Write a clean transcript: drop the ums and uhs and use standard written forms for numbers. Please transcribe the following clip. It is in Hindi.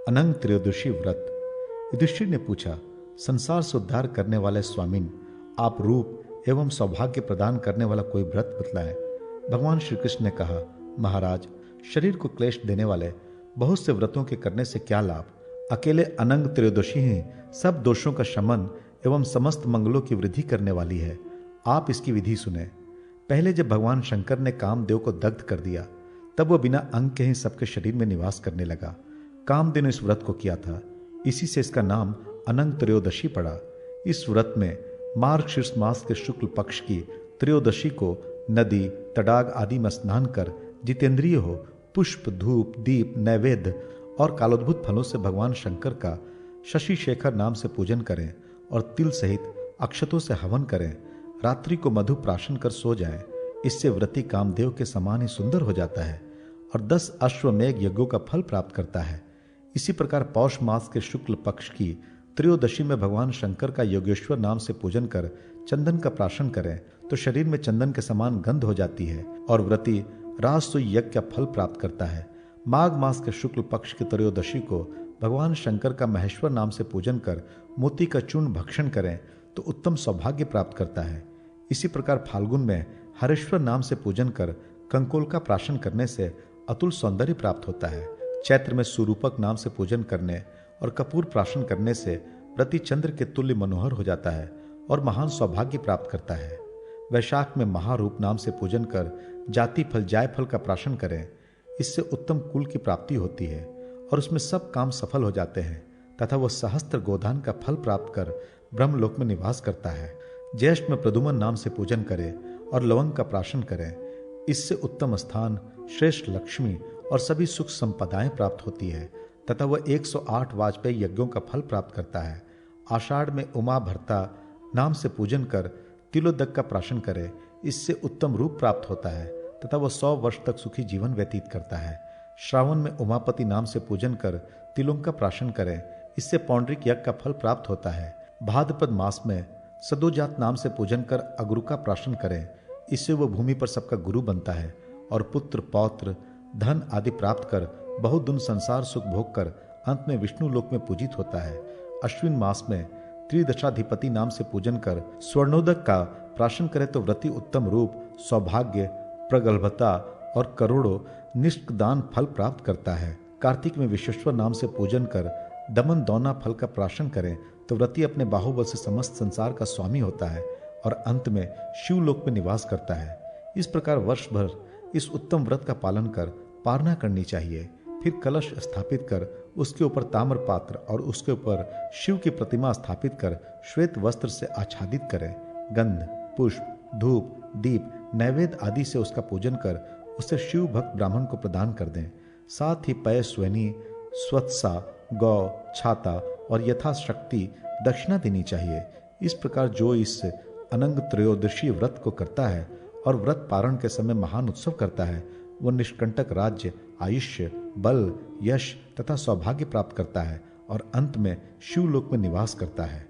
अनंग त्रयोदशी व्रत। युधिष्ठिर ने पूछा, संसार से उद्धार करने वाले स्वामिन, आप रूप एवं सौभाग्य प्रदान करने वाला कोई व्रत बतलाएं। भगवान श्री कृष्ण ने कहा, महाराज, शरीर को क्लेश देने वाले बहुत से व्रतों के करने से क्या लाभ। अकेले अनंग त्रयोदशी ही सब दोषों का शमन एवं समस्त मंगलों की वृद्धि करने वाली है। आप इसकी विधि सुने। पहले जब भगवान शंकर ने कामदेव को दग्ध कर दिया, तब वह बिना अंग के ही सबके शरीर में निवास करने लगा। कामदेव ने इस व्रत को किया था, इसी से इसका नाम अनंग त्रयोदशी पड़ा। इस व्रत में मार्गशीर्ष मास के शुक्ल पक्ष की त्रयोदशी को नदी तडाग आदि में स्नान कर जितेंद्रिय हो पुष्प धूप दीप नैवेद्य और कालोद्भुत फलों से भगवान शंकर का शशि शेखर नाम से पूजन करें और तिल सहित अक्षतों से हवन करें। रात्रि को मधु प्राशन कर सो जाएं। इससे व्रती कामदेव के समान ही सुंदर हो जाता है और 10 अश्वमेघ यज्ञों का फल प्राप्त करता है। इसी प्रकार पौष मास के शुक्ल पक्ष की त्रयोदशी में भगवान शंकर का योगेश्वर नाम से पूजन कर चंदन का प्राशन करें तो शरीर में चंदन के समान गंध हो जाती है और व्रती राजसूय यज्ञ का फल प्राप्त करता है। माघ मास के शुक्ल पक्ष की त्रयोदशी को भगवान शंकर का महेश्वर नाम से पूजन कर मोती का चूर्ण भक्षण करें तो उत्तम सौभाग्य प्राप्त करता है। इसी प्रकार फाल्गुन में हरेश्वर नाम से पूजन कर कंकोल का प्राशन करने से अतुल सौंदर्य प्राप्त होता है। चैत्र में सुरूपक नाम से पूजन करने और कपूर प्राशन करने से प्रति चंद्र के तुल्य मनोहर हो जाता है और महान सौभाग्य प्राप्त करता है। वैशाख में महारूप नाम से पूजन कर जाति फल जायफल का प्राशन करें, इससे उत्तम कुल की प्राप्ति होती है और उसमें सब काम सफल हो जाते हैं तथा वह सहस्त्र गोदान का फल प्राप्त कर ब्रह्मलोक में निवास करता है। ज्येष्ठ में प्रदुमन नाम से पूजन करें और लवंग का प्राशन करें, इससे उत्तम स्थान श्रेष्ठ लक्ष्मी और सभी सुख संपदाएं प्राप्त होती है तथा वह 108 वाजपेयी यज्ञों का फल प्राप्त करता है। आषाढ़ में उमा भरता नाम से पूजन कर तिलोदक का प्राशन करे, इससे उत्तम रूप प्राप्त होता है तथा वह 100 वर्ष तक सुखी जीवन व्यतीत करता है। श्रावण में उमापति नाम से पूजन कर तिलों का प्राशन करें, इससे पौंड्रिक यज्ञ का फल प्राप्त होता है। भाद्रपद मास में सदोजात नाम से पूजन कर अगुरु का प्राशन करें, इससे वह भूमि पर सबका गुरु बनता है और पुत्र पौत्र धन आदि प्राप्त कर बहुत दिन संसार सुख भोग कर अंत में विष्णु लोक में पूजित होता है। अश्विन मास में त्रिदशाधिपति नाम से पूजन कर स्वर्णोदक का प्राशन करे तो व्रती उत्तम रूप सौभाग्य प्रगल्भता और करोड़ों निष्क दान फल प्राप्त करता है। कार्तिक में विश्वेश्वर नाम से पूजन कर दमन दौना फल का प्राशन करें तो व्रती अपने बाहुबल से समस्त संसार का स्वामी होता है और अंत में शिवलोक में निवास करता है। इस प्रकार वर्ष भर इस उत्तम व्रत का पालन कर पारना करनी चाहिए। फिर कलश स्थापित कर उसके ऊपर ताम्र पात्र और उसके ऊपर शिव की प्रतिमा स्थापित कर श्वेत वस्त्र से आच्छादित करें। गंध पुष्प धूप दीप नैवेद्य आदि से उसका पूजन कर उसे शिव भक्त ब्राह्मण को प्रदान कर दें। साथ ही पय स्वनी स्वत्सा गौ छाता और यथाशक्ति दक्षिणा देनी चाहिए। इस प्रकार जो इस अनंग त्रयोदशी व्रत को करता है और व्रत पारण के समय महान उत्सव करता है, वह निष्कंटक राज्य आयुष्य बल यश तथा सौभाग्य प्राप्त करता है और अंत में शिवलोक में निवास करता है।